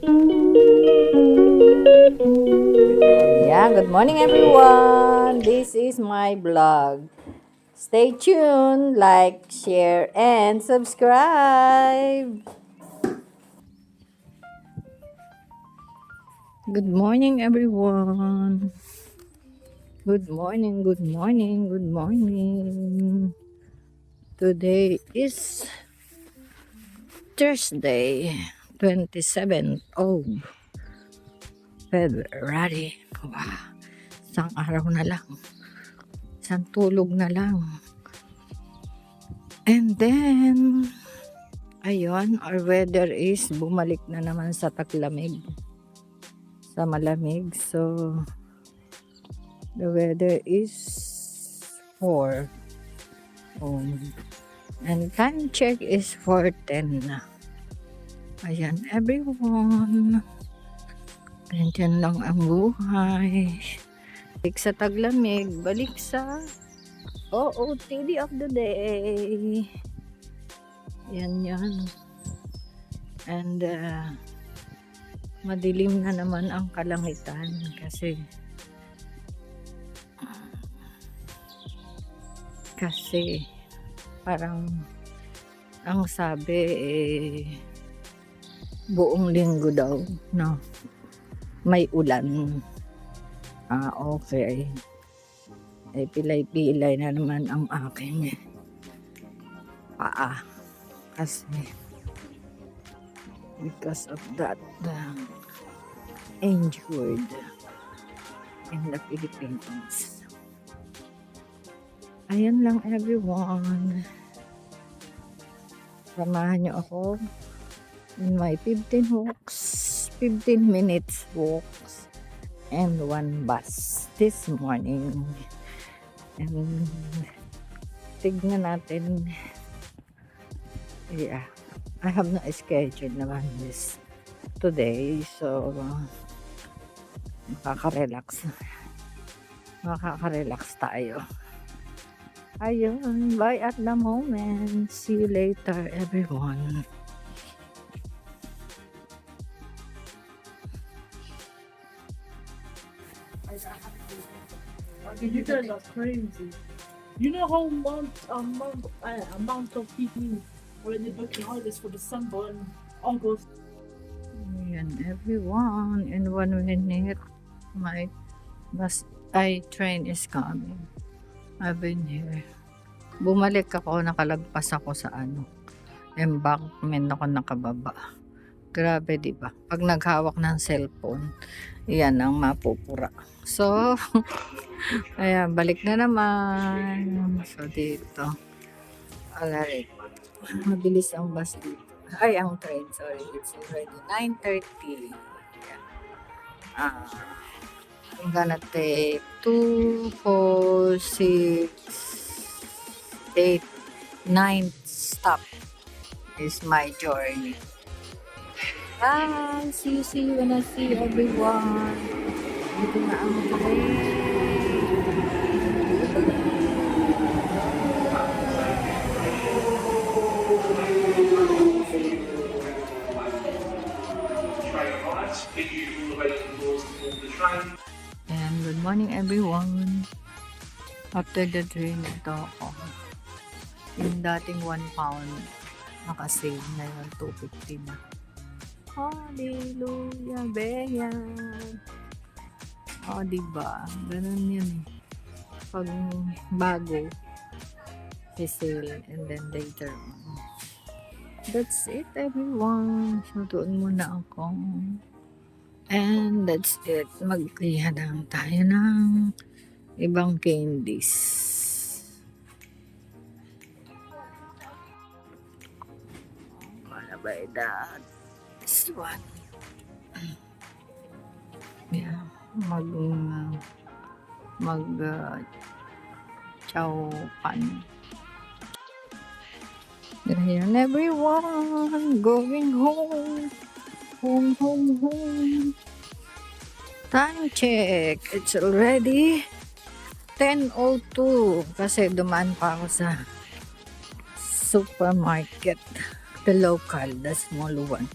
Yeah, good morning everyone. This is my vlog. Stay tuned, like, share, and subscribe. Good morning everyone. Good morning, good morning, good morning. Today is Thursday, 27th of February. Wow, isang araw na lang. Isang tulog na lang. And then, ayun, our weather is bumalik na naman sa taglamig. Sa malamig. So, the weather is 4. And time check is 4:10 na. Ayan, everyone. Ganyan lang ang buhay. Balik sa taglamig, balik sa OOTD of the day. Yan yan. And madilim na naman ang kalangitan kasi parang ang sabi buong linggo daw no, may ulan. Okay. Pilay-pilay na naman ang aking paa kasi because of that injured in the Philippines. Ayan lang everyone. Samahan niyo ako in my 15 minutes walks and 1 bus this morning. And tignan natin. Yeah, I have no schedule naman this today, so makaka-relax tayo. Ayun, bye at the moment. See you later everyone. You guys are crazy. You know how amount of people already booking holidays for December and August. Ayan, everyone. In 1 minute, my train is coming. I've been here. Bumalik ako, nakalagpas ako sa embankment ako nakababa. Grabe, di ba? Pag naghawak ng cellphone, yan ang mapupura. So, ayan, balik na naman. So, dito. Alright. Mabilis ang bus dito. Ay, ang train. Sorry. It's already 9:30. Yeah. I'm gonna take 2, 4, 6, 8, 9 stop is my journey. Bye! See you when I see everyone. Dito na ang train. And good morning everyone. After the train, ito ako. Yung dating 1 pound, nakasave na yun, 250 na. Hallelujah, Beyan. Diba? Ganun yun. Pag bago, sale, and then later on. That's it, everyone. So, doon muna ako. And that's it. Magkihadang tayo ng ibang candies. Para ba that? This one. Yeah. Chow pan. Ayan, everyone. Going home. Home. Time check. It's already 10:02 kasi dumaan pa ako sa supermarket. The local, the small one.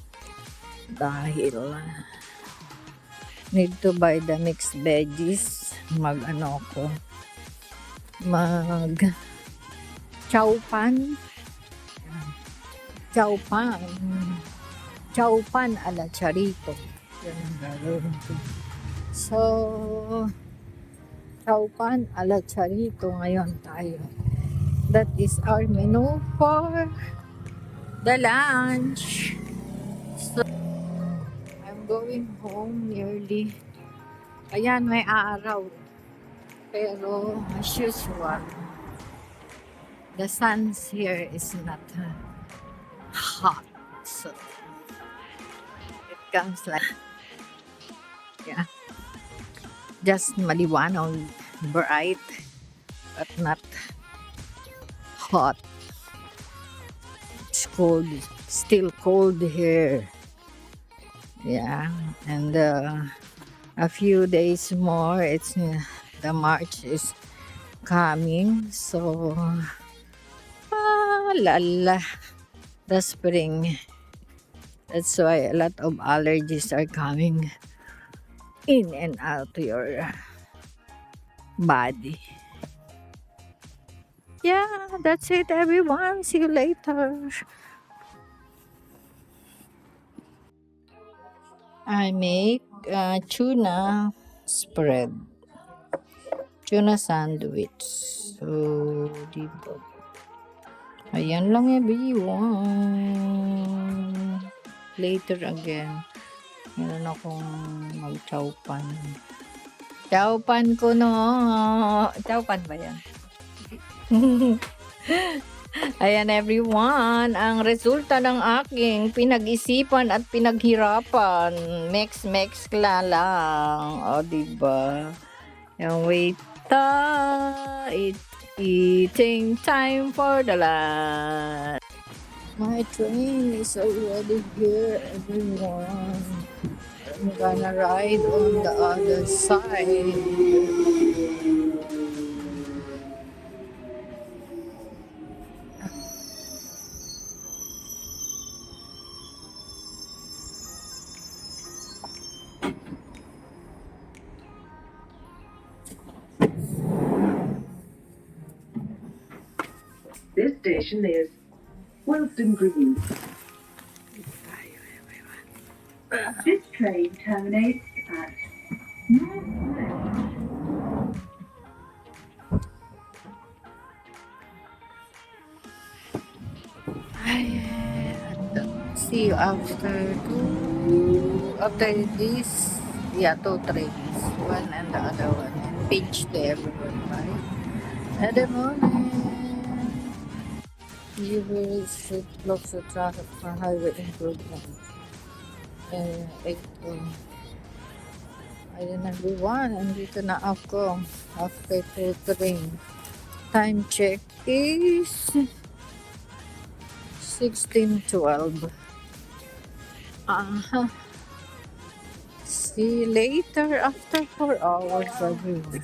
dahil need to buy the mixed veggies. Mag chow pan. Chow pan. Chow pan ala charito. Yan ang gagawin ko. So, chow pan ala charito ngayon tayo. That is our menu for the lunch. So, I'm going home nearly. Ayan, may araw. Pero, as usual, the sun here is not hot. So, it comes like, yeah, just maliwanag, bright, but not hot. It's cold, still cold here. Yeah, and a few days more, it's the March is coming. So, lala, the spring. That's why a lot of allergies are coming in and out to your body. Yeah, that's it, everyone. See you later. I make tuna spread. Tuna sandwich. So, diba? Ayan lang, everyone. Later again. Meron akong mag-chowpan. Chowpan ko no. Chowpan ba yan? Ayan everyone, ang resulta ng aking pinag-isipan at pinaghirapan. Mex la lang. O, diba? Yung waita, eating time for the lunch. My train is already here, everyone. I'm gonna ride on the other side. This station is Wilston Green. This train terminates at See you after this. Yeah, 2 trains. One and the other one. And page to everyone, right? At the moment, you will sit close to traffic for highway improvement. Ayan everyone, andito na ako after 2 train. Time check is 16:12. See you later after 4 hours, everyone.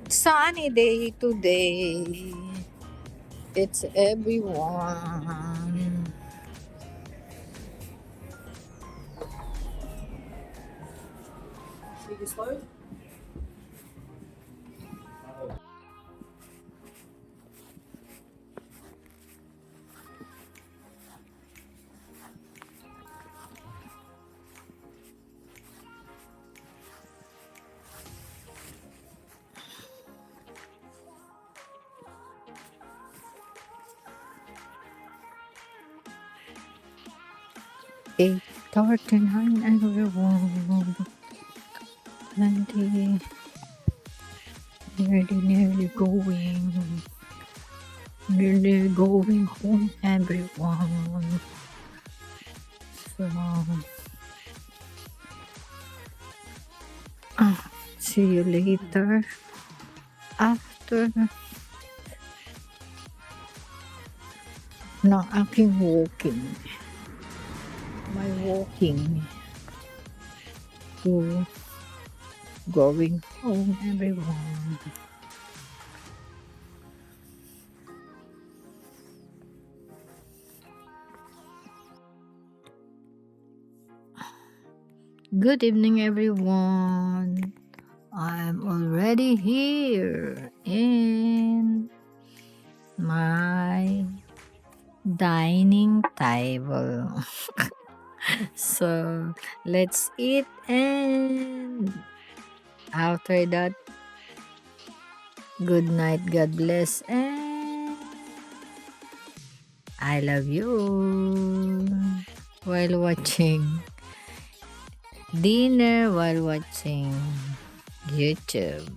Sunny day today. It's everyone. Take it slow. Eight 39 everyone. 20. Nearly going home everyone. So see you later after ng aking walking. My walking to going home everyone. Good evening, everyone. I'm already here in my dining table. So let's eat, and after that, good night, God bless, and I love you while watching dinner, while watching YouTube.